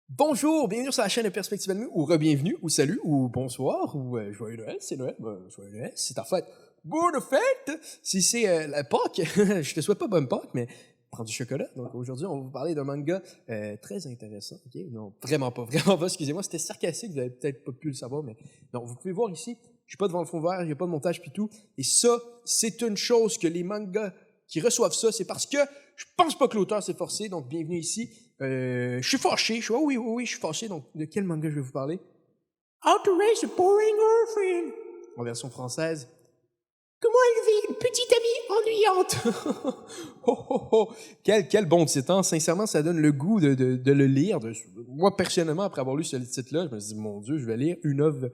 Bonjour, bienvenue sur la chaîne de Perspective Anime, ou re-bienvenue, ou salut, ou bonsoir, ou joyeux Noël, c'est Noël, joyeux Noël, c'est ta fête. Bonne fête! Si c'est la Pâques, je te souhaite pas bonne Pâques, mais prends du chocolat. Donc aujourd'hui, on va vous parler d'un manga très intéressant, ok? Non, vraiment pas, excusez-moi, c'était sarcastique, vous avez peut-être pas pu le savoir, mais non, vous pouvez voir ici, je suis pas devant le fond vert, il n'y a pas de montage pis tout, et ça, c'est une chose que les mangas qui reçoivent ça, c'est parce que je pense pas que l'auteur s'est forcé, donc bienvenue ici. Je suis fâché, oui, je suis fâché, donc de quel manga je vais vous parler? How to Raise a Boring Girlfriend, en version française. Comment élever une petite amie ennuyante? Quel bon titre, hein? Sincèrement, ça donne le goût de le lire. Moi, personnellement, après avoir lu ce titre-là, je me suis dit, mon Dieu, je vais lire une œuvre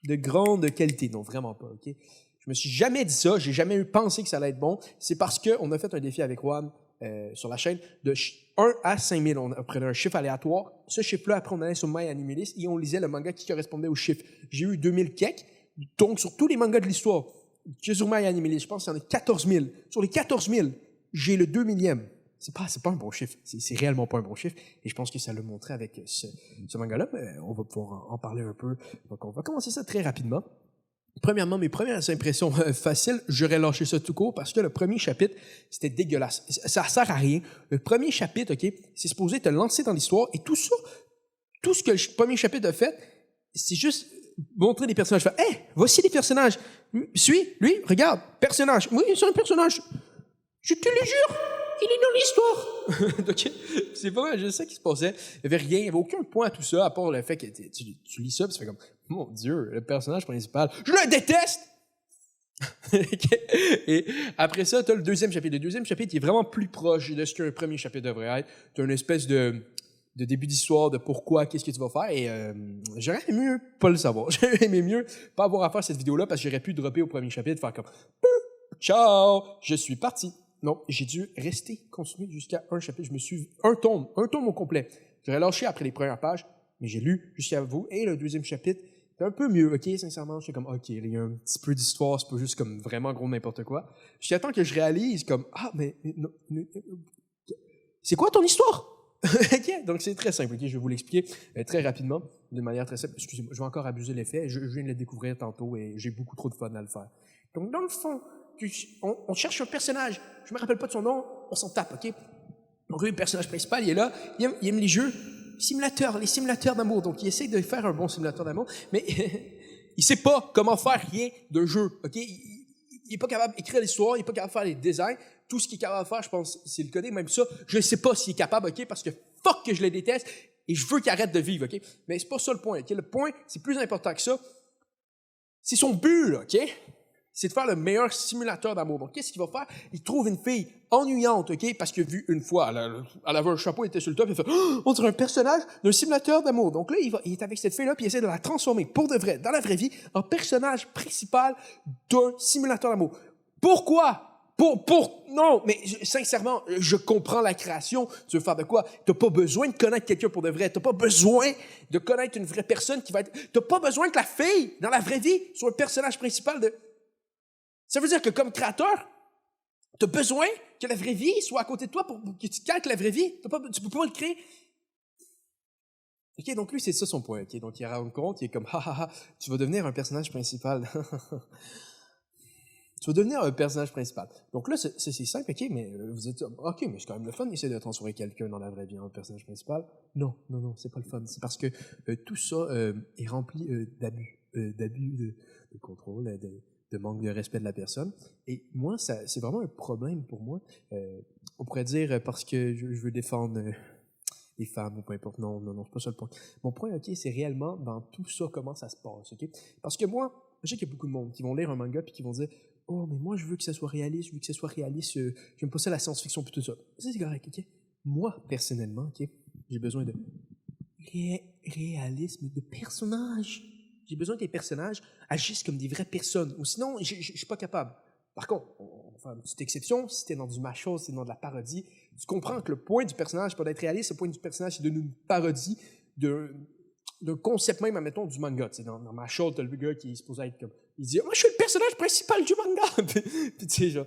de grande qualité. Non, vraiment pas, ok? Je me suis jamais dit ça, j'ai jamais pensé que ça allait être bon. C'est parce qu'on a fait un défi avec Juan sur la chaîne de 1 à 5000. On prenait un chiffre aléatoire. Ce chiffre-là, après, on allait sur My Anime List et on lisait le manga qui correspondait au chiffre. J'ai eu 2000 kek, donc sur tous les mangas de l'histoire, que sur My Anime List, je pense qu'il y en a 14 000. Sur les 14 000, j'ai le 2 millième. C'est pas un bon chiffre. C'est réellement pas un bon chiffre. Et je pense que ça l'a montré avec ce manga-là. Mais on va pouvoir en parler un peu. Donc, on va commencer ça très rapidement. Premièrement, mes premières impressions faciles, j'aurais lâché ça tout court parce que le premier chapitre, c'était dégueulasse. Ça sert à rien. Le premier chapitre, OK, c'est supposé te lancer dans l'histoire et tout ça, tout ce que le premier chapitre a fait, c'est juste montrer des personnages. Faire, hey, voici les personnages. Suis, lui, regarde, personnage. Oui, c'est un personnage. Je te le jure, il est dans l'histoire. Donc, c'est pas mal, je sais ce qui se passait. Il n'y avait rien, il n'y avait aucun point à tout ça, à part le fait que tu lis ça, puis tu fais comme, mon Dieu, le personnage principal, je le déteste! Et après ça, tu as le deuxième chapitre. Le deuxième chapitre, il est vraiment plus proche de ce qu'un premier chapitre devrait être. Tu as une espèce de début d'histoire de pourquoi, qu'est-ce que tu vas faire, et j'aurais aimé mieux pas le savoir. J'aurais aimé mieux pas avoir à faire cette vidéo-là, parce que j'aurais pu dropper au premier chapitre, faire comme, ciao, je suis parti. Non, j'ai dû continuer jusqu'à un chapitre. Je me suis... un tome au complet. J'aurais lâché après les premières pages, mais j'ai lu jusqu'à vous. Et le deuxième chapitre, c'est un peu mieux, ok? Sincèrement, je suis comme, ok, il y a un petit peu d'histoire, c'est pas juste comme vraiment gros n'importe quoi. Jusqu'à temps que je réalise comme, non, c'est quoi ton histoire? Ok? Donc c'est très simple, ok? Je vais vous l'expliquer très rapidement, de manière très simple. Excusez-moi, je vais encore abuser l'effet. Je viens de le découvrir tantôt et j'ai beaucoup trop de fun à le faire. Donc dans le fond, on cherche un personnage. Je me rappelle pas de son nom, on s'en tape, ok? Donc le personnage principal, il est là, il aime les jeux, les simulateurs d'amour. Donc il essaie de faire un bon simulateur d'amour, mais il sait pas comment faire rien de jeu, ok? Il est pas capable d'écrire l'histoire, il est pas capable de faire les designs. Tout ce qu'il est capable de faire, je pense, c'est le coder. Même ça, je ne sais pas s'il est capable, ok? Parce que fuck que je le déteste et je veux qu'il arrête de vivre, ok? Mais c'est pas ça le point, ok? Le point, c'est plus important que ça. C'est son but, là, ok? C'est de faire le meilleur simulateur d'amour. Donc, qu'est-ce qu'il va faire? Il trouve une fille ennuyante, OK? Parce que vu une fois, elle avait un chapeau, elle était sur le top, il a fait « on dirait un personnage d'un simulateur d'amour. » Donc là, il est avec cette fille-là, puis il essaie de la transformer, pour de vrai, dans la vraie vie, en personnage principal d'un simulateur d'amour. Pourquoi? Non, mais sincèrement, je comprends la création. Tu veux faire de quoi? T'as pas besoin de connaître quelqu'un pour de vrai. T'as pas besoin de connaître une vraie personne qui va être... T'as pas besoin que la fille, dans la vraie vie, soit le personnage principal de... Ça veut dire que comme créateur, tu as besoin que la vraie vie soit à côté de toi pour que tu calques la vraie vie. Tu peux pas le créer. OK, donc lui, c'est ça son point. OK, donc il rend compte, il est comme, tu vas devenir un personnage principal. Tu vas devenir un personnage principal. Donc là, c'est simple, OK, mais vous êtes, OK, mais c'est quand même le fun d'essayer de transformer quelqu'un dans la vraie vie en personnage principal. Non, c'est pas le fun. C'est parce que tout ça est rempli d'abus de contrôle, de manque de respect de la personne. Et moi, c'est vraiment un problème pour moi. On pourrait dire parce que je veux défendre les femmes ou peu importe. Non, c'est pas ça le point. Mon point, OK, c'est réellement dans tout ça, comment ça se passe, OK? Parce que moi, je sais qu'il y a beaucoup de monde qui vont lire un manga puis qui vont dire « Oh, mais moi, je veux que ça soit réaliste, j'aime pas ça la science-fiction puis tout ça. » C'est correct, OK? Moi, personnellement, OK, j'ai besoin de réalisme de personnages. J'ai besoin que les personnages agissent comme des vraies personnes. Ou sinon, je suis pas capable. Par contre, on va faire une petite exception. Si t'es dans du macho, si t'es dans de la parodie, tu comprends que le point du personnage, pour être réaliste, le point du personnage, c'est de une parodie d'un concept même, admettons, du manga. Tu sais, dans Macho, t'as le gars qui est supposé être comme... Il dit « Moi, je suis le personnage principal du manga! » Puis tu sais, genre...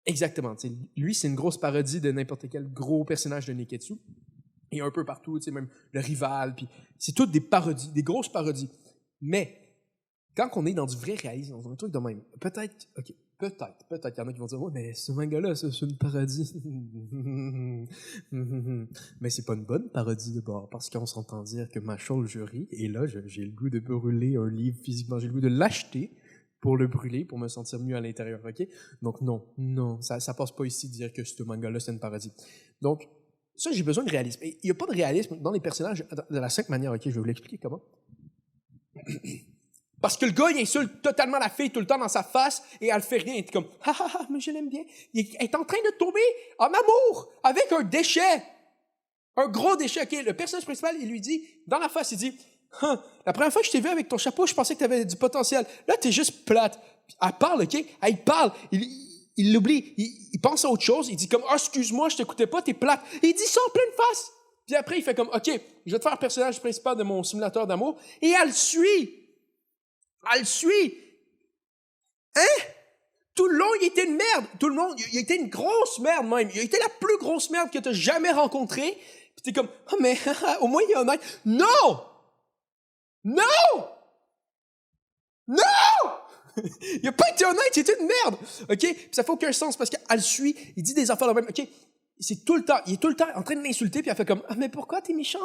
Exactement. Tu sais, lui, c'est une grosse parodie de n'importe quel gros personnage de Neketsu. Et un peu partout, tu sais, même le rival, puis c'est toutes des parodies, des grosses parodies. Mais, quand on est dans du vrai réalisme, dans un truc de même, peut-être, il y en a qui vont dire, ouais, mais ce manga-là, c'est une parodie. Mais c'est pas une bonne parodie de bord, parce qu'on s'entend dire que Machol le jury, et là, j'ai le goût de brûler un livre physiquement, j'ai le goût de l'acheter pour le brûler, pour me sentir mieux à l'intérieur, ok? Donc non, ça passe pas ici de dire que ce manga-là, c'est une parodie. Donc, ça, j'ai besoin de réalisme. Et il n'y a pas de réalisme dans les personnages de la 5 manière, ok? Je vais vous l'expliquer comment. Parce que le gars, il insulte totalement la fille tout le temps dans sa face et elle fait rien. Elle est comme, ah ah ah, mais je l'aime bien. Elle est en train de tomber en amour avec un déchet. Un gros déchet. OK, le personnage principal, il lui dit, dans la face, il dit, la première fois que je t'ai vu avec ton chapeau, je pensais que tu avais du potentiel. Là, t'es juste plate. Elle parle, OK? Elle parle. Il l'oublie. Il pense à autre chose. Il dit comme, excuse-moi, je t'écoutais pas, t'es plate. Et il dit ça en pleine face. Puis après, il fait comme, OK, je vais te faire le personnage principal de mon simulateur d'amour. Et elle le suit. Elle le suit. Hein? Tout le long, il était une merde. Tout le monde, il était une grosse merde même. Il était la plus grosse merde que tu as jamais rencontrée. Puis t'es comme, mais au moins il est honnête. Non! Non! Non! Il a pas été honnête, il était une merde. OK? Puis ça fait aucun sens parce qu'elle le suit, il dit des affaires de même. OK? C'est tout le temps, il est tout le temps en train de l'insulter, puis elle fait comme, mais pourquoi t'es méchant?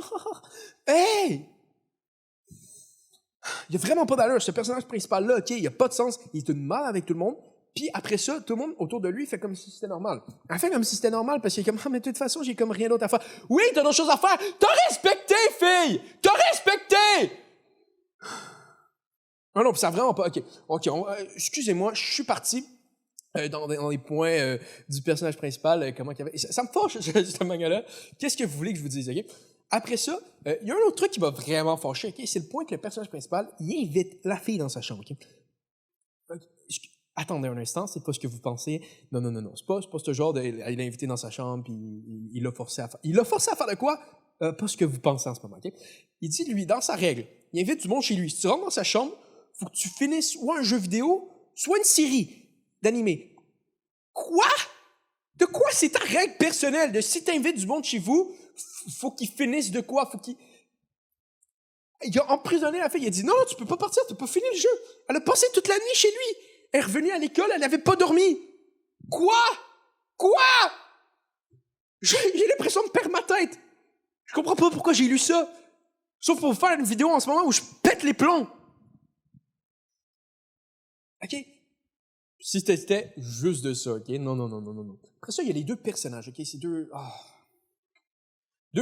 Hey! Il n'y a vraiment pas d'allure. Ce personnage principal-là, OK, il n'y a pas de sens. Il est une mal avec tout le monde. Puis après ça, tout le monde autour de lui fait comme si c'était normal. Elle fait comme si c'était normal parce qu'il est comme, mais de toute façon, j'ai comme rien d'autre à faire. Oui, t'as d'autres choses à faire. T'as respecté, fille! T'as respecté! Ah non, puis ça a vraiment pas... OK, excusez-moi, je suis parti dans les points du personnage principal, comment qu'il y avait... Ça me fâche, ce manga-là. Qu'est-ce que vous voulez que je vous dise, OK? Après ça, il y a un autre truc qui m'a vraiment fâché, OK? C'est le point que le personnage principal, il invite la fille dans sa chambre, OK? Attendez un instant, c'est pas ce que vous pensez. Non. C'est pas ce genre de... Il l'a invité dans sa chambre, puis il l'a forcé à faire... Il l'a forcé à faire de quoi? Pas ce que vous pensez en ce moment, OK? Il dit, lui, dans sa règle, il invite du monde chez lui. Si tu rentres dans sa chambre, faut que tu finisses soit un jeu vidéo, soit une série d'animé. Quoi? De quoi c'est ta règle personnelle? De si t'invites du monde chez vous, faut qu'ils finissent de quoi? Faut qu'ils... Il a emprisonné la fille. Il a dit, non, tu peux pas partir, tu peux pas finir le jeu. Elle a passé toute la nuit chez lui. Elle est revenue à l'école, elle n'avait pas dormi. Quoi? J'ai l'impression de perdre ma tête. Je comprends pas pourquoi j'ai lu ça. Sauf pour faire une vidéo en ce moment où je pète les plombs. OK? Si c'était juste de ça, OK? Non. Après ça, il y a les deux personnages, OK? C'est deux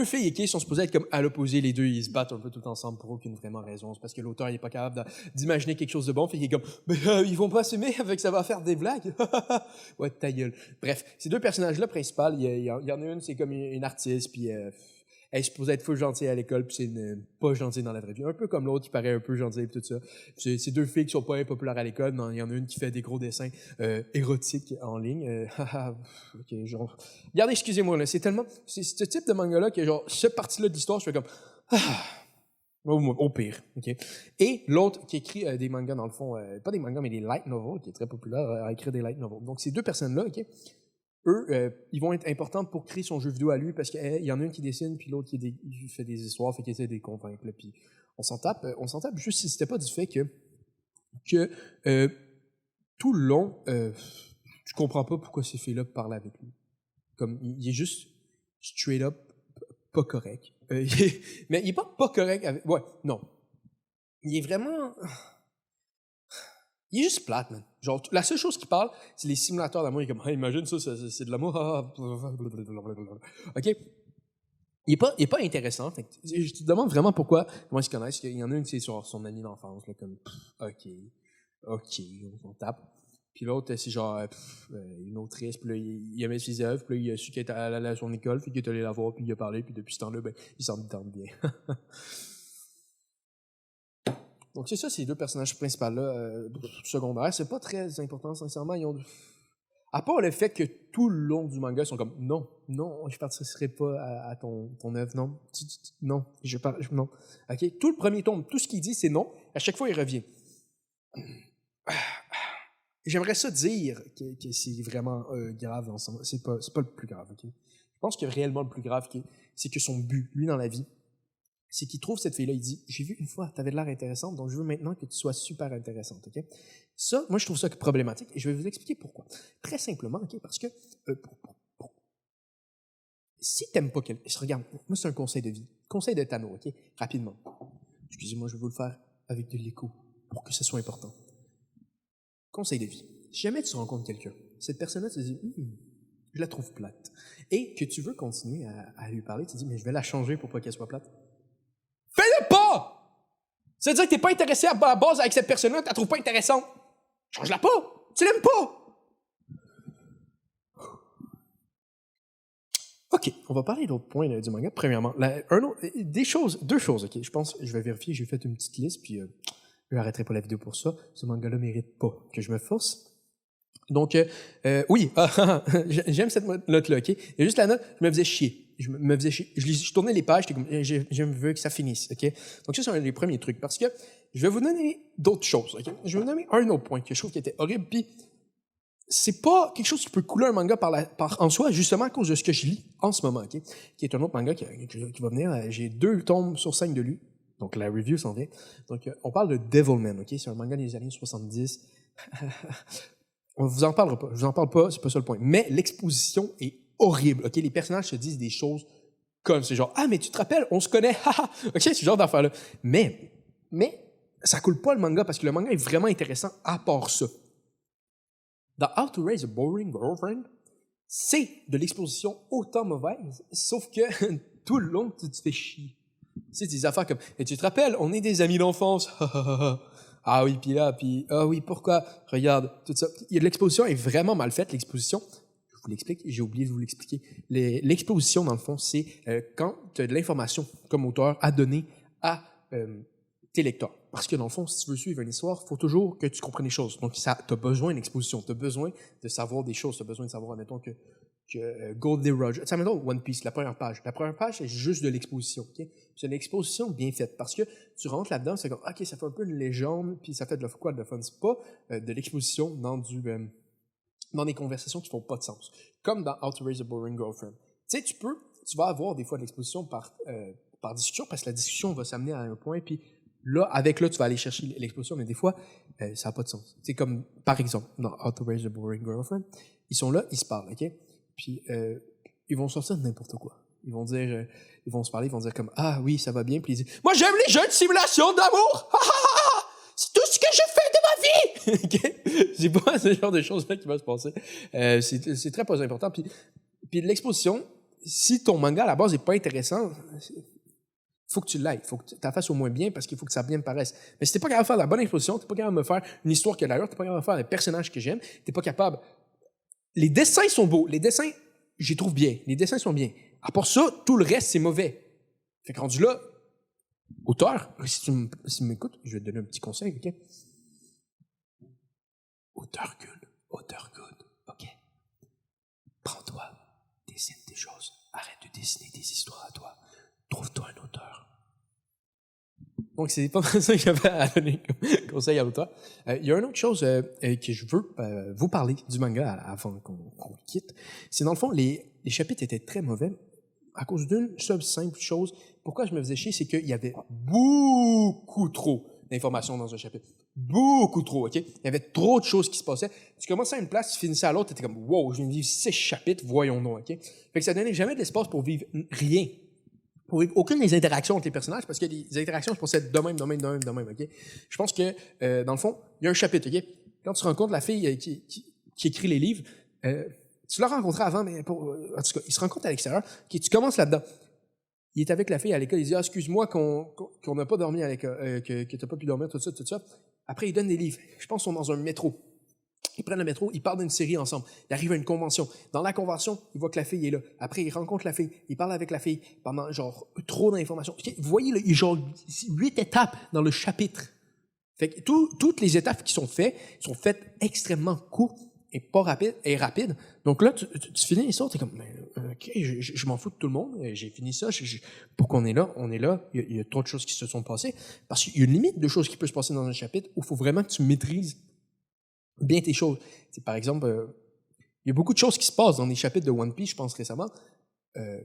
filles, OK, sont supposées être comme à l'opposé. Les deux, ils se battent un peu tout ensemble pour aucune vraiment raison. C'est parce que l'auteur, il est pas capable d'imaginer quelque chose de bon. Fait qu'il est comme, mais ils vont pas s'aimer, avec ça va faire des blagues. Ouais, ta gueule. Bref, ces deux personnages-là principaux, il y en a une, c'est comme une artiste, puis elle est supposée être full gentille à l'école, puis c'est pas gentille dans la vraie vie. Un peu comme l'autre qui paraît un peu gentil, puis tout ça. C'est deux filles qui sont pas populaires à l'école. Il y en a une qui fait des gros dessins érotiques en ligne. OK, genre... Regardez, excusez-moi, là, c'est ce type de manga-là que, genre, cette partie-là de l'histoire, je fais comme... au pire, OK? Et l'autre qui écrit des mangas, dans le fond, pas des mangas, mais des light novels, qui est très populaire à écrire des light novels. Donc, ces deux personnes-là, OK? Eux, ils vont être importants pour créer son jeu vidéo à lui parce qu'il y en a une qui dessine puis l'autre il fait des histoires, fait qu'il essaie de les convaincre. Là, puis on s'en tape juste si c'était pas du fait que tout le long, tu comprends pas pourquoi ces filles-là parlent avec lui. Comme, il est juste straight up pas correct. Mais il est pas correct avec... Ouais, non. Il est vraiment... Il est juste plate, man. Genre, la seule chose qu'il parle, c'est les simulateurs d'amour. Il est comme, hey, imagine ça, c'est de l'amour. OK? Il est pas intéressant. Fait que je te demande vraiment comment ils se connaissent. Il y en a une qui c'est sur son ami d'enfance, là, comme, OK, on tape. Puis l'autre, c'est genre, une autrice, puis là, il aimait ses œuvres, puis là, il a su qu'elle était allée à son école, puis qu'il est allé la voir, puis il a parlé, puis depuis ce temps-là, ben, il s'entend bien. Donc c'est ça, ces deux personnages principaux-là, secondaires, c'est pas très important, sincèrement. À part le fait que tout le long du manga, ils sont comme, non, je participerai pas à ton œuvre, non, non, non. OK? Tout le premier tome, tout ce qu'il dit, c'est non. À chaque fois, il revient. J'aimerais ça dire que c'est vraiment grave dans ce moment. C'est pas le plus grave, OK? Je pense que réellement le plus grave, c'est que son but, lui, dans la vie, c'est qu'il trouve cette fille-là, il dit « J'ai vu une fois, tu avais de l'air intéressante, donc je veux maintenant que tu sois super intéressante. Okay? » Ça, moi, je trouve ça problématique et je vais vous expliquer pourquoi. Très simplement, okay? Parce que si tu n'aimes pas quelqu'un, regarde, moi, c'est un conseil de vie, conseil de Tano, OK? Rapidement. Excusez-moi, je vais vous le faire avec de l'écho pour que ce soit important. Conseil de vie. Si jamais tu rencontres quelqu'un, cette personne-là te dit je la trouve plate, et que tu veux continuer à lui parler, tu te dis mais je vais la changer pour pas qu'elle soit plate. Fais-le pas! Ça veut dire que tu n'es pas intéressé à la base avec cette personne-là, tu la trouves pas intéressante. Change-la pas! Tu l'aimes pas! OK, on va parler d'autres points du manga. Premièrement, deux choses, OK? Je pense, je vais vérifier, j'ai fait une petite liste, puis je n'arrêterai pas la vidéo pour ça. Ce manga-là mérite pas que je me force. Donc, oui, j'aime cette note-là, OK? Et juste la note, je me faisais chier. Je tournais les pages, je veux que ça finisse, OK? Donc, ça, c'est un des premiers trucs. Parce que je vais vous donner d'autres choses, OK? Je vais vous donner un autre point que je trouve qui était horrible, puis c'est pas quelque chose qui peut couler un manga en soi, justement à cause de ce que je lis en ce moment, OK? Qui est un autre manga qui va venir. J'ai 2 tomes sur 5 de lui. Donc, la review s'en vient. Donc, on parle de Devilman, OK? C'est un manga des années 70. On vous en parlera pas. Je vous en parle pas, c'est pas ça le point. Mais l'exposition est horrible, OK? Les personnages se disent des choses comme c'est genre, ah, mais tu te rappelles, on se connaît, haha! OK, c'est ce genre d'affaire-là. Mais, ça coule pas le manga parce que le manga est vraiment intéressant à part ça. Dans How to Raise a Boring Girlfriend, c'est de l'exposition autant mauvaise, sauf que tout le long, tu te fais chier. Tu sais, des affaires comme, et tu te rappelles, on est des amis d'enfance, ah oui, ah oui, pourquoi? Regarde, tout ça. L'exposition est vraiment mal faite, l'exposition. Je vous l'explique, j'ai oublié de vous l'expliquer. L'exposition, dans le fond, c'est quand tu as de l'information comme auteur à donner à tes lecteurs. Parce que dans le fond, si tu veux suivre une histoire, il faut toujours que tu comprennes les choses. Donc, tu as besoin d'une exposition, tu as besoin de savoir des choses, tu as besoin de savoir, admettons, que Goldie Roger, ça admettons One Piece, la première page. La première page, c'est juste de l'exposition, OK? C'est une exposition bien faite, parce que tu rentres là-dedans, c'est comme, OK, ça fait un peu une légende, puis ça fait de quoi de fun? C'est pas de l'exposition dans des conversations qui font pas de sens. Comme dans How to Raise a Boring Girlfriend. Tu sais, tu vas avoir des fois de l'exposition par discussion, parce que la discussion va s'amener à un point, puis là, tu vas aller chercher l'exposition, mais des fois, ça n'a pas de sens. C'est comme, par exemple, dans How to Raise a Boring Girlfriend, ils sont là, ils se parlent, OK? Puis, ils vont sortir de n'importe quoi. Ils vont se parler, ils vont dire comme, ah oui, ça va bien, puis ils disent, moi j'aime les jeux de simulation d'amour! C'est tout ce que je fais de ma vie! OK? C'est pas ce genre de choses-là qui va se passer. C'est très pas important. Puis l'exposition, si ton manga à la base n'est pas intéressant, faut que tu l'ailles, faut que tu la fasses au moins bien parce qu'il faut que ça bien me paraisse. Mais si t'es pas capable de faire la bonne exposition, t'es pas capable de me faire une histoire qui a l'allure, t'es pas capable de faire les personnages que j'aime, t'es pas capable. Les dessins sont beaux, les dessins, j'y trouve bien, les dessins sont bien. À part ça, tout le reste, c'est mauvais. Fait que rendu là, auteur, si tu m'écoutes, je vais te donner un petit conseil, OK? Auteur good, OK? Prends-toi, dessine des choses, arrête de dessiner des histoires à toi, trouve-toi un auteur. Donc, c'est pas ça que j'avais à donner comme conseil à l'auteur. Il y a une autre chose que je veux vous parler du manga avant qu'on quitte. C'est dans le fond, les chapitres étaient très mauvais à cause d'une seule simple chose. Pourquoi je me faisais chier, c'est qu'il y avait beaucoup trop d'informations dans un chapitre. Beaucoup trop, OK? Il y avait trop de choses qui se passaient. Tu commençais à une place, tu finissais à l'autre, tu étais comme, wow, je viens de vivre 6 chapitres, voyons donc, OK? Fait que ça donnait jamais de l'espace pour vivre rien. Pour vivre aucune des interactions entre les personnages, parce que les interactions se passaient de même, OK? Je pense que, dans le fond, il y a un chapitre, OK? Quand tu rencontres la fille qui écrit les livres, tu l'as rencontré avant, mais en tout cas, il se rencontre à l'extérieur, tu commences là-dedans. Il est avec la fille à l'école, il dit, excuse-moi qu'on n'a pas dormi à l'école, que t'as pas pu dormir, tout ça. Après, il donne des livres. Je pense qu'ils sont dans un métro. Ils prennent le métro, ils parlent d'une série ensemble. Ils arrivent à une convention. Dans la convention, ils voient que la fille est là. Après, ils rencontrent la fille. Ils parlent avec la fille pendant, genre, trop d'informations. Vous voyez, là, il y a genre 8 étapes dans le chapitre. Fait que toutes les étapes qui sont faites extrêmement courtes et rapides. Donc là, tu finis l'histoire, t'es comme, OK, je m'en fous de tout le monde. J'ai fini ça. Pourquoi on est là? On est là. Il y a trop de choses qui se sont passées. Parce qu'il y a une limite de choses qui peuvent se passer dans un chapitre où il faut vraiment que tu maîtrises bien tes choses. Par exemple, il y a beaucoup de choses qui se passent dans les chapitres de One Piece, je pense récemment,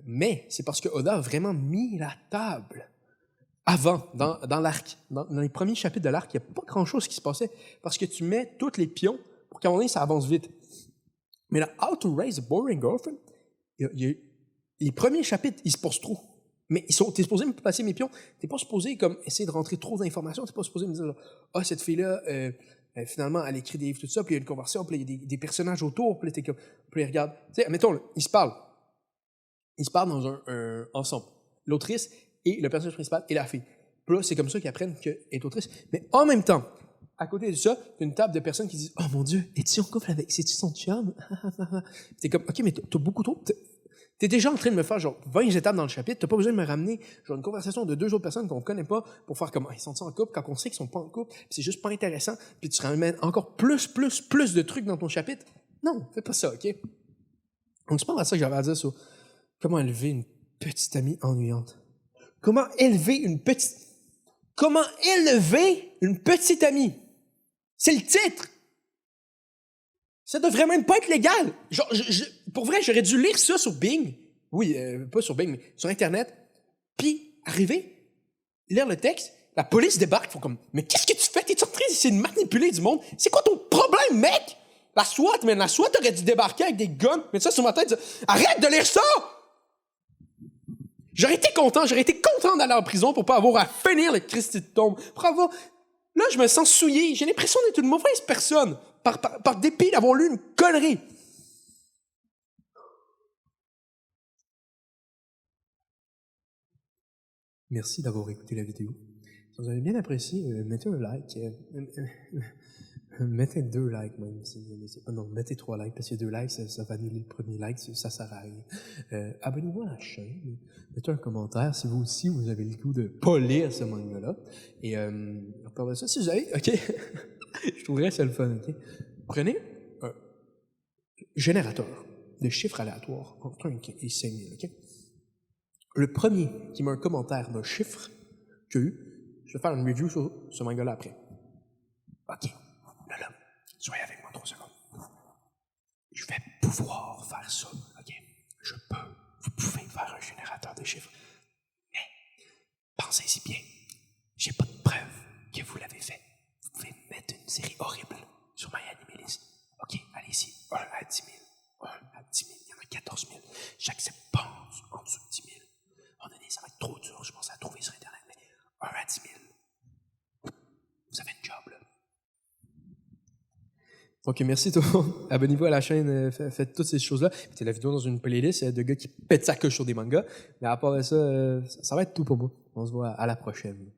Mais c'est parce que Oda a vraiment mis la table avant, dans l'arc. Dans les premiers chapitres de l'arc, il n'y a pas grand-chose qui se passait parce que tu mets tous les pions pour qu'à un moment donné, ça avance vite. Mais là, How to Raise a Boring Girlfriend, les premiers chapitres, ils se passent trop. Mais t'es supposé me passer mes pions. T'es pas supposé comme essayer de rentrer trop d'informations. T'es pas supposé me dire, cette fille-là, finalement, elle écrit des livres, tout ça, puis il y a une conversation, puis il y a des personnages autour, puis il regarde. Tu sais, mettons, ils se parlent. Ils se parlent dans ensemble. L'autrice et le personnage principal et la fille. Puis là, c'est comme ça qu'ils apprennent qu'elle est autrice. Mais en même temps, à côté de ça, il y a une table de personnes qui disent, oh mon Dieu, es-tu en couple avec, c'est-tu son chum? T'es comme, OK, mais t'as beaucoup trop. T'es déjà en train de me faire genre 20 étapes dans le chapitre, t'as pas besoin de me ramener genre une conversation de 2 autres personnes qu'on connaît pas pour faire comment ils sont en couple quand on sait qu'ils sont pas en couple, puis c'est juste pas intéressant, puis tu ramènes encore plus de trucs dans ton chapitre. Non, fais pas ça, OK? Donc c'est pas ça que j'avais à dire sur comment élever une petite amie ennuyante. Comment élever une petite amie? C'est le titre! Ça devrait même pas être légal. Genre, pour vrai, j'aurais dû lire ça sur Bing. Oui, pas sur Bing, mais sur Internet. Puis, arriver, lire le texte, la police débarque, ils font comme, mais qu'est-ce que tu fais? T'es en train d'essayer de manipuler du monde? C'est quoi ton problème, mec? La SWAT aurait dû débarquer avec des guns, mettre ça sur ma tête, dire, arrête de lire ça! J'aurais été content d'aller en prison pour pas avoir à finir le Christi de tombe. Là, je me sens souillé. J'ai l'impression d'être une mauvaise personne. Par dépit d'avoir lu une connerie. Merci d'avoir écouté la vidéo. Si vous avez bien apprécié, mettez un like. Mettez 2 likes même. Non, mettez 3 likes parce que 2 likes, ça va annuler le premier like, ça sert à rien. Abonnez-vous à la chaîne. Mettez un commentaire si vous aussi vous avez le goût de pas lire ce manga-là. Et à part de ça, si vous avez, OK, je trouverais ça le fun, OK. Prenez un générateur de chiffres aléatoires entre 1 et 5 000, OK? Le premier qui met un commentaire d'un chiffre qu'il y a eu, je vais faire une review sur ce manga-là après. OK. Là, soyez avec moi 3 secondes. Je vais pouvoir faire ça, OK? Vous pouvez faire un générateur de chiffres. Mais, pensez-y bien. J'ai pas de preuve que vous l'avez fait. Vous pouvez mettre une série horrible sur MyAnimeList. OK, allez-y. 1 à 10 000. 1 à 10 000. Il y en a 14 000. J'accepte pas en dessous de 10 000. À un moment donné, ça va être trop dur, je pense, à trouver sur Internet. Mais 1 à 10 000. Vous avez une job, là. Ok, merci tout le monde. Abonnez-vous à la chaîne, faites toutes ces choses-là. Mettez la vidéo dans une playlist de gars qui pètent sa coche sur des mangas. Mais à part de ça, ça va être tout pour moi. On se voit à la prochaine.